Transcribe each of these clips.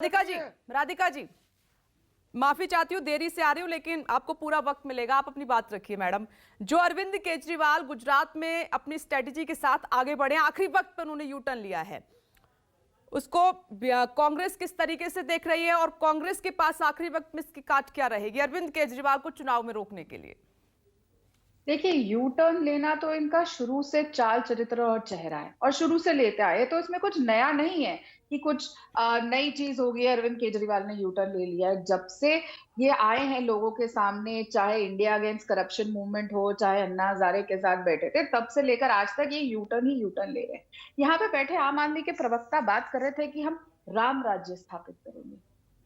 राधिका जी, माफी चाहती हूँ, देरी से आ रही हूँ, लेकिन आपको पूरा वक्त मिलेगा। आप अपनी बात रखिए मैडम। जो अरविंद केजरीवाल गुजरात में अपनी स्ट्रेटेजी के साथ आगे बढ़े, आखिरी वक्त पर उन्होंने यू टर्न लिया है, उसको कांग्रेस किस तरीके से देख रही है और कांग्रेस के पास आखिरी वक्त में इसकी काट क्या रहेगी अरविंद केजरीवाल को चुनाव में रोकने के लिए? देखिए, यू टर्न लेना तो इनका शुरू से चाल चरित्र और चेहरा है और शुरू से लेते आए, तो इसमें कुछ नया नहीं है कि कुछ नई चीज हो गई है। अरविंद केजरीवाल ने यू टर्न ले लिया है जब से ये आए हैं लोगों के सामने, चाहे इंडिया अगेंस्ट करप्शन मूवमेंट हो, चाहे अन्ना हजारे के साथ बैठे थे, तब से लेकर आज तक ये यू टर्न ले रहे हैं। यहाँ पे बैठे आम आदमी के प्रवक्ता बात कर रहे थे कि हम राम राज्य स्थापित करेंगे।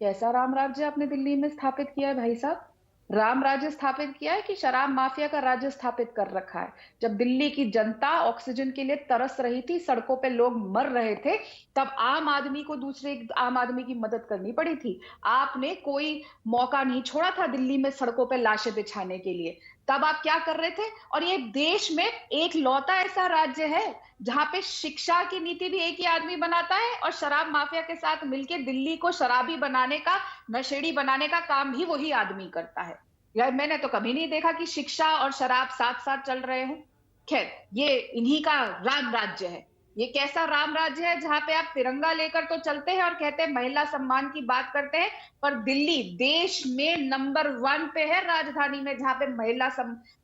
कैसा राम राज्य आपने दिल्ली में स्थापित किया है भाई साहब? राम राज्य स्थापित किया है कि शराब माफिया का राज्य स्थापित कर रखा है? जब दिल्ली की जनता ऑक्सीजन के लिए तरस रही थी, सड़कों पे लोग मर रहे थे, तब आम आदमी को दूसरे आम आदमी की मदद करनी पड़ी थी। आपने कोई मौका नहीं छोड़ा था दिल्ली में सड़कों पे लाशें बिछाने के लिए। तब आप क्या कर रहे थे? और ये देश में एक लौता ऐसा राज्य है जहां पे शिक्षा की नीति भी एक ही आदमी बनाता है और शराब माफिया के साथ मिलकर दिल्ली को शराबी बनाने का, नशेड़ी बनाने का काम भी वही आदमी करता है। यार, मैंने तो कभी नहीं देखा कि शिक्षा और शराब साथ साथ चल रहे हैं। खैर, ये इन्हीं का राम राज्य है। ये कैसा राम राज्य है जहां पे आप तिरंगा लेकर तो चलते हैं और कहते हैं महिला सम्मान की बात करते हैं, पर दिल्ली देश में नंबर 1 पे है राजधानी में जहां पे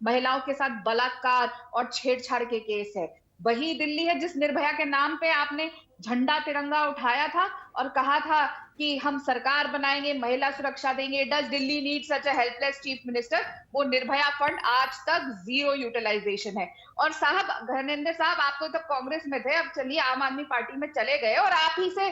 महिलाओं के साथ बलात्कार और छेड़छाड़ के केस है। वही दिल्ली है जिस निर्भया के नाम पे आपने झंडा तिरंगा उठाया था और कहा था कि हम सरकार बनाएंगे, महिला सुरक्षा देंगे। Does Delhi need such a helpless chief minister? वो निर्भया फंड आज तक जीरो यूटिलाइजेशन है। और साहब धर्मेंद्र साहब, आप तो तब कांग्रेस में थे, अब चलिए आम आदमी पार्टी में चले गए और आप ही से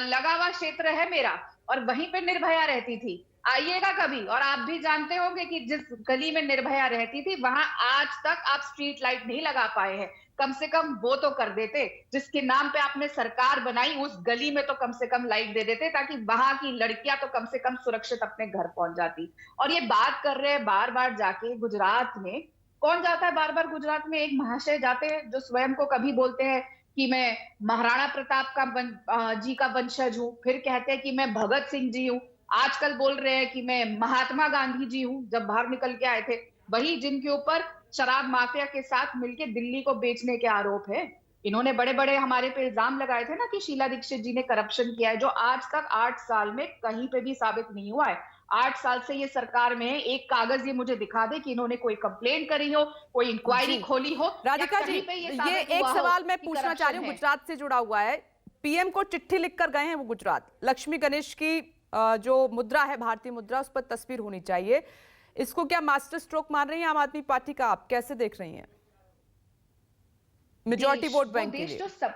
लगा हुआ क्षेत्र है मेरा, और वहीं पे निर्भया रहती थी। आइएगा कभी और आप भी जानते होंगे कि जिस गली में निर्भया रहती थी वहां आज तक आप स्ट्रीट लाइट नहीं लगा पाए हैं। कम से कम वो तो कर देते। जिसके नाम पे आपने सरकार बनाई उस गली में तो कम से कम लाइट दे देते, ताकि वहां की लड़कियां तो कम से कम सुरक्षित अपने घर पहुंच जाती। और ये बात कर रहे हैं बार बार जाके गुजरात में। कौन जाता है बार बार गुजरात में? एक महाशय जाते हैं जो स्वयं को कभी बोलते हैं कि मैं महाराणा प्रताप जी का वंशज हूँ, फिर कहते हैं कि मैं भगत सिंह जी हूँ, आजकल बोल रहे हैं कि मैं महात्मा गांधी जी हूँ जब बाहर निकल के आए थे। वही जिनके ऊपर शराब माफिया के साथ मिलकर दिल्ली को बेचने के आरोप है। इन्होंने बड़े बड़े हमारे पे इल्जाम लगाए थे ना कि शीला दीक्षित जी ने करप्शन किया है, जो आज तक 8 साल में कहीं पे भी साबित नहीं हुआ है। 8 साल से ये सरकार में है, एक कागज ये मुझे दिखा दे कि इन्होंने कोई कंप्लेन करी हो, कोई इंक्वायरी खोली हो। राधिका जी, ये एक सवाल मैं पूछना चाह रही हूँ, गुजरात से जुड़ा हुआ है। पीएम को चिट्ठी लिखकर गए हैं वो गुजरात। लक्ष्मी गणेश की जो मुद्रा है, भारतीय मुद्रा, उस पर तस्वीर होनी चाहिए। इसको क्या मास्टर स्ट्रोक मान रही हैं आम आदमी पार्टी का? आप कैसे देख रही हैं मेजॉरिटी वोट बैंक के लिए?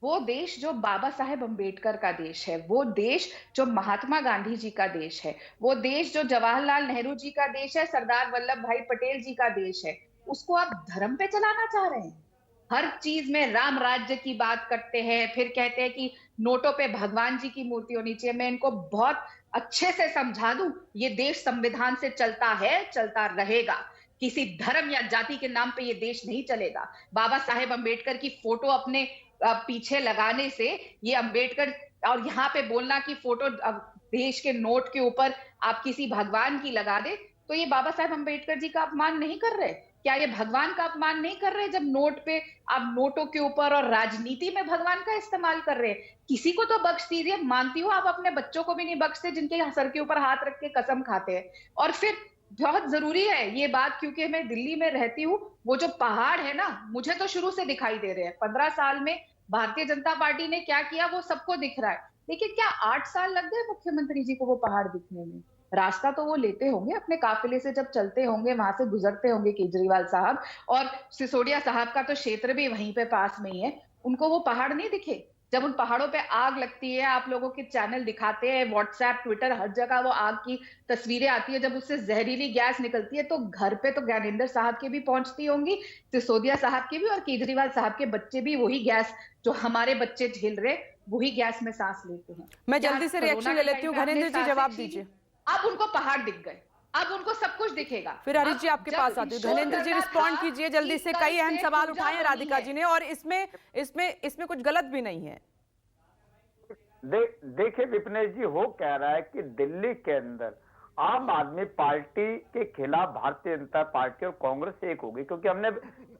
वो देश जो बाबा साहेब अंबेडकर का देश है, वो देश जो महात्मा गांधी जी का देश है, वो देश जो जवाहरलाल नेहरू जी का देश है, सरदार वल्लभ भाई पटेल जी का देश है, उसको आप धर्म पे चलाना चाह रहे हैं। हर चीज में राम राज्य की बात करते हैं, फिर कहते हैं कि नोटों पे भगवान जी की मूर्ति होनी चाहिए। मैं इनको बहुत अच्छे से समझा दूं, ये देश संविधान से चलता है, चलता रहेगा। किसी धर्म या जाति के नाम पे ये देश नहीं चलेगा। बाबा साहेब अंबेडकर की फोटो अपने पीछे लगाने से, ये अंबेडकर, और यहाँ पे बोलना कि फोटो देश के नोट के ऊपर आप किसी भगवान की लगा दे, तो ये बाबा साहेब अंबेडकर जी का अपमान नहीं कर रहे? क्या ये भगवान का अपमान नहीं कर रहे जब नोट पे आप नोटों के ऊपर और राजनीति में भगवान का इस्तेमाल कर रहे हैं? किसी को तो बख्श दीजिए। मानती हूँ आप अपने बच्चों को भी नहीं बख्शते जिनके सर के ऊपर हाथ रख के कसम खाते हैं। और फिर बहुत जरूरी है ये बात, क्योंकि मैं दिल्ली में रहती हूँ, वो जो पहाड़ है ना, मुझे तो शुरू से दिखाई दे रहे हैं। 15 साल में भारतीय जनता पार्टी ने क्या किया वो सबको दिख रहा है, लेकिन क्या 8 साल लग गए मुख्यमंत्री जी को वो पहाड़ दिखने में? रास्ता तो वो लेते होंगे अपने काफिले से, जब चलते होंगे वहां से गुजरते होंगे केजरीवाल साहब, और सिसोदिया साहब का तो क्षेत्र भी वहीं पे पास में ही है। उनको वो पहाड़ नहीं दिखे? जब उन पहाड़ों पे आग लगती है, आप लोगों के चैनल दिखाते हैं, व्हाट्सएप ट्विटर हर जगह वो आग की तस्वीरें आती है, जब उससे जहरीली गैस निकलती है, तो घर पे तो ज्ञानेंद्र साहब के भी पहुंचती होंगी, सिसोदिया साहब के भी, और केजरीवाल साहब के बच्चे भी वही गैस जो हमारे बच्चे झेल रहे, वही गैस में सांस लेते हैं। मैं जल्दी से रिएक्शन ले लेती हूँ। घनेंद्र जी जवाब दीजिए। अब उनको पहाड़ दिख गए, अब उनको सब कुछ दिखेगा। फिर हरीश जी आपके पास आती हूँ। धनेंद्र जी रिस्पॉन्ड कीजिए जल्दी से। कई अहम सवाल उठाए हैं राधिका जी ने, और इसमें कुछ गलत भी नहीं है। देखिए विपनेश जी, हो कह रहा है कि दिल्ली के अंदर आम आदमी पार्टी के खिलाफ भारतीय जनता पार्टी और कांग्रेस एक होगी, क्योंकि हमने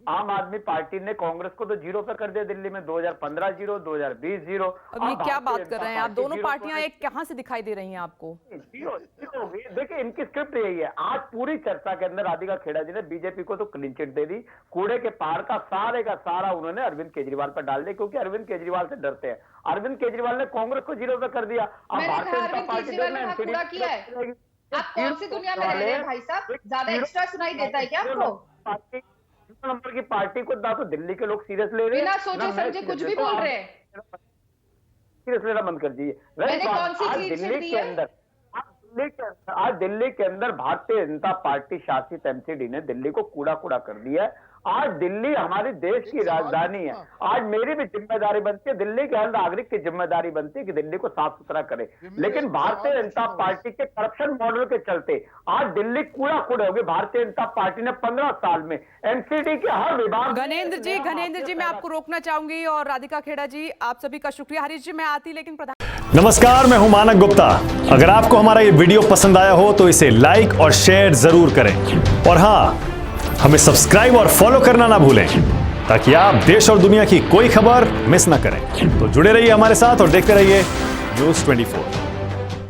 आम आदमी पार्टी ने कांग्रेस को तो जीरो पे कर दिया दिल्ली में, 2015 जीरो, 2020 जीरो। अब ये क्या बात कर रहे हैं आप? दोनों पार्टियां एक कहां से दिखाई दे रही हैं आपको? जीरो जीरो हो गई। देखिए इनकी स्क्रिप्ट यही है। आज पूरी चर्चा के अंदर राधिका खेड़ा जी ने बीजेपी को तो क्लीन चिट दे दी, कूड़े के पार का सारा उन्होंने अरविंद केजरीवाल पर डाल दिया, क्योंकि अरविंद केजरीवाल से डरते हैं। अरविंद केजरीवाल ने कांग्रेस को जीरो पे कर दिया। अब भारतीय जनता पार्टी आप कौन सी दुनिया में रह रहे हैं भाई साहब? ज्यादा एक्स्ट्रा सुनाई देता है क्या आपको? नंबर की पार्टी को ना तो दिल्ली के लोग सीरियस ले रहे हैं, बिना सोचे समझे कुछ भी बोल रहे हैं। सीरियस लेना बंद कर दीजिए। मैंने कौन सी चीज दिल्ली के अंदर आज दिल्ली के अंदर भारतीय जनता पार्टी शासित एमसीडी ने दिल्ली को कूड़ा कर दिया है। आज दिल्ली हमारे देश की राजधानी है। आज मेरी भी जिम्मेदारी बनती है, दिल्ली के हर नागरिक की जिम्मेदारी बनती है कि दिल्ली को साफ सुथरा करे। लेकिन भारतीय जनता पार्टी के करप्शन मॉडल के चलते आज दिल्ली कूड़ा होगी। भारतीय जनता पार्टी ने 15 साल में एमसीडी के हर विभाग। गणेंद्र जी मैं आपको रोकना चाहूंगी, और राधिका खेड़ा जी आप सभी का शुक्रिया। हरीश जी मैं आती, लेकिन नमस्कार, मैं हूं मानक गुप्ता। अगर आपको हमारा ये वीडियो पसंद आया हो तो इसे लाइक और शेयर जरूर करें, और हां, हमें सब्सक्राइब और फॉलो करना ना भूलें, ताकि आप देश और दुनिया की कोई खबर मिस ना करें। तो जुड़े रहिए हमारे साथ और देखते रहिए News 24।